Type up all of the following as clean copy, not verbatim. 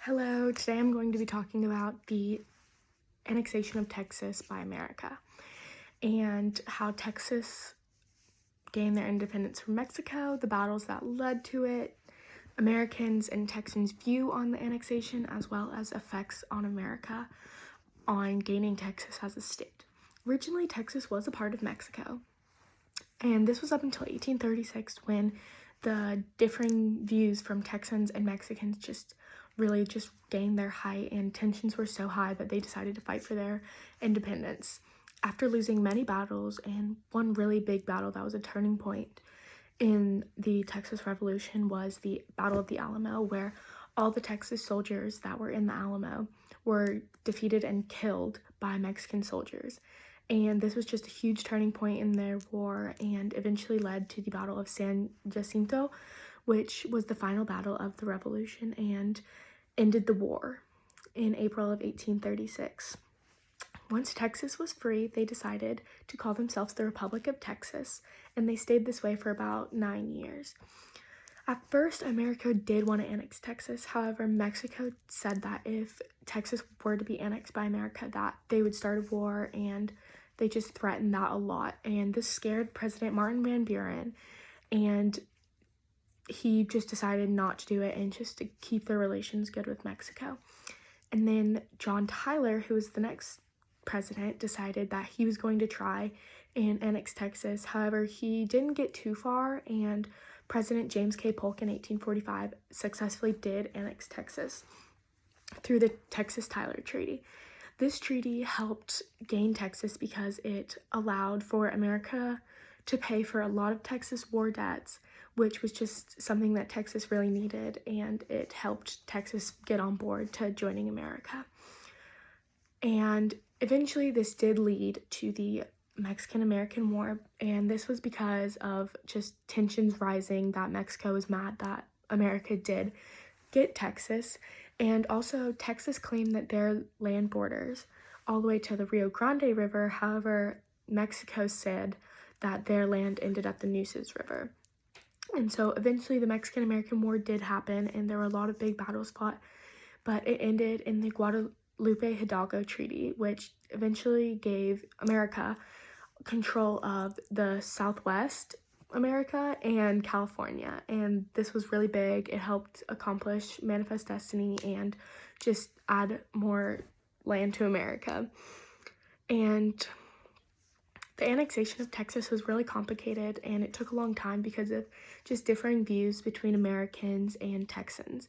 Hello, today I'm going to be talking about the annexation of Texas by America and how Texas gained their independence from Mexico, the battles that led to it, Americans and Texans' view on the annexation, as well as effects on America on gaining Texas as a state. Originally, Texas was a part of Mexico, and this was up until 1836 when the differing views from Texans and Mexicans just gained their height, and tensions were so high that they decided to fight for their independence. After losing many battles, and one really big battle that was a turning point in the Texas Revolution was the Battle of the Alamo, where all the Texas soldiers that were in the Alamo were defeated and killed by Mexican soldiers. And this was just a huge turning point in their war and eventually led to the Battle of San Jacinto, which was the final battle of the Revolution and ended the war in April of 1836. Once Texas was free, they decided to call themselves the Republic of Texas, and they stayed this way for about 9 years. At first, America did want to annex Texas. However, Mexico said that if Texas were to be annexed by America, that they would start a war, and they just threatened that a lot. And this scared President Martin Van Buren, and he just decided not to do it and just to keep their relations good with Mexico. And then John Tyler, who was the next president, decided that he was going to try and annex Texas. However, he didn't get too far, and President James K. Polk in 1845 successfully did annex Texas through the Texas-Tyler Treaty. This treaty helped gain Texas because it allowed for America to pay for a lot of Texas war debts, which was just something that Texas really needed, and it helped Texas get on board to joining America. And eventually this did lead to the Mexican-American War, and this was because of just tensions rising, that Mexico was mad that America did get Texas, and also Texas claimed that their land borders all the way to the Rio Grande River. However, Mexico said that their land ended at the Nueces River. And so eventually the Mexican-American War did happen, and there were a lot of big battles fought, but it ended in the Guadalupe Hidalgo Treaty, which eventually gave America control of the Southwest America and California. And this was really big. It helped accomplish Manifest Destiny and just add more land to America. And the annexation of Texas was really complicated, and it took a long time because of just differing views between Americans and Texans.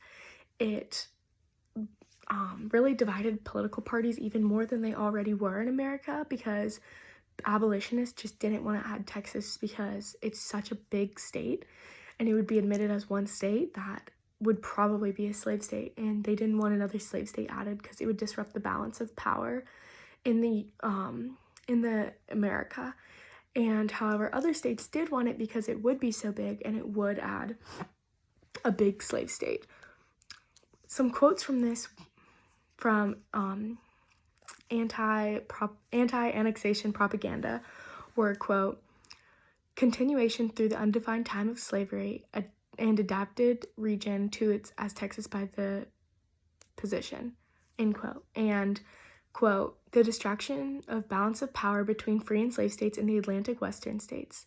It really divided political parties even more than they already were in America, because abolitionists just didn't want to add Texas because it's such a big state, and it would be admitted as one state that would probably be a slave state, and they didn't want another slave state added because it would disrupt the balance of power in the America. And however, other states did want it because it would be so big and it would add a big slave state. Some quotes from this from anti-annexation propaganda were, quote, "Continuation through the undefined time of slavery and adapted region to its as Texas by the position," end quote. And, quote, "The distraction of balance of power between free and slave states in the Atlantic Western states."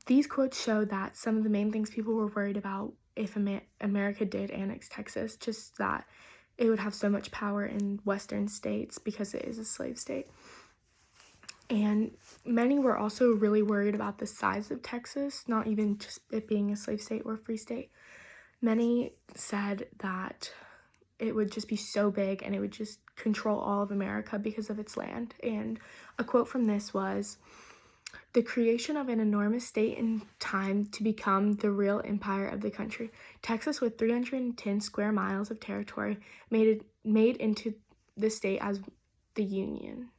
These quotes show that some of the main things people were worried about if America did annex Texas, just that it would have so much power in Western states because it is a slave state. And many were also really worried about the size of Texas, not even just it being a slave state or a free state. Many said that it would just be so big and it would just control all of America because of its land. And a quote from this was, "The creation of an enormous state in time to become the real empire of the country. Texas, with 310 square miles of territory, made into the state as the Union.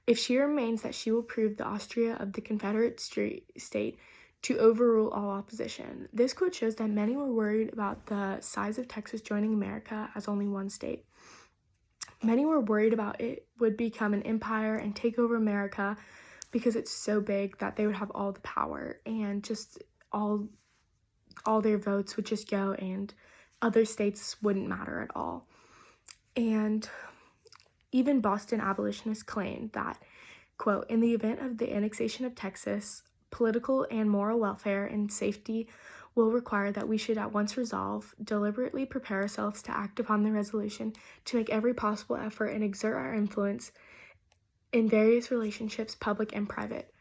If she remains, that she will prove the Austria of the Confederate state to overrule all opposition." This quote shows that many were worried about the size of Texas joining America as only one state. Many were worried about it would become an empire and take over America because it's so big that they would have all the power, and just all their votes would just go, and other states wouldn't matter at all. And even Boston abolitionists claimed that, quote, in the event of the annexation of Texas, political and moral welfare and safety will require that we should at once resolve, deliberately prepare ourselves to act upon the resolution, to make every possible effort and exert our influence in various relationships, public and private.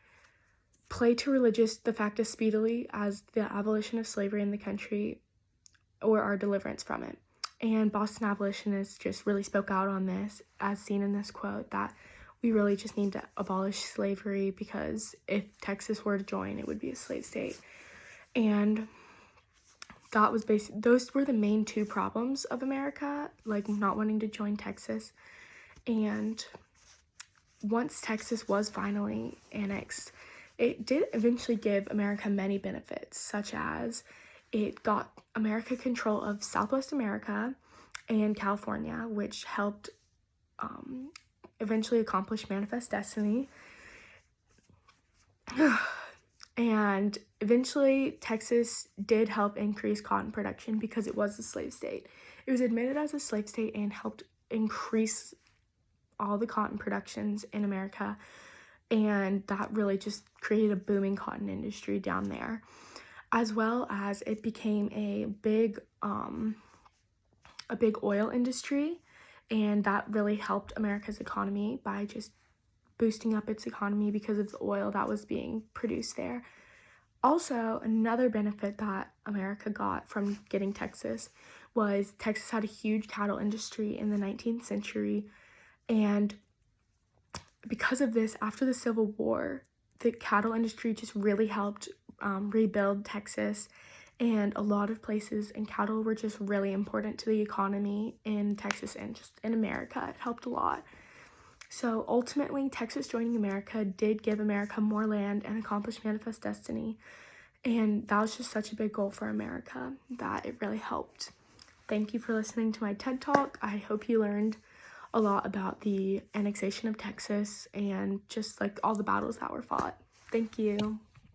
Play to religious the fact as speedily as the abolition of slavery in the country or our deliverance from it. And Boston abolitionists just really spoke out on this, as seen in this quote, that we really just need to abolish slavery because if Texas were to join, it would be a slave state. And that was those were the main two problems of America, like not wanting to join Texas. And once Texas was finally annexed, it did eventually give America many benefits, such as it got America control of Southwest America and California, which helped eventually accomplish Manifest Destiny. And eventually, Texas did help increase cotton production because it was a slave state. It was admitted as a slave state and helped increase all the cotton productions in America. And that really just created a booming cotton industry down there. As well as it became a big oil industry, and that really helped America's economy by just boosting up its economy because of the oil that was being produced there. Also, another benefit that America got from getting Texas was Texas had a huge cattle industry in the 19th century, and because of this, after the Civil War, the cattle industry just really helped rebuild Texas, and a lot of places, and cattle were just really important to the economy in Texas and just in America. It helped a lot. So ultimately, Texas joining America did give America more land and accomplish Manifest Destiny, and that was just such a big goal for America that it really helped. Thank you for listening to my TED Talk. I hope you learned a lot about the annexation of Texas and just like all the battles that were fought. Thank you.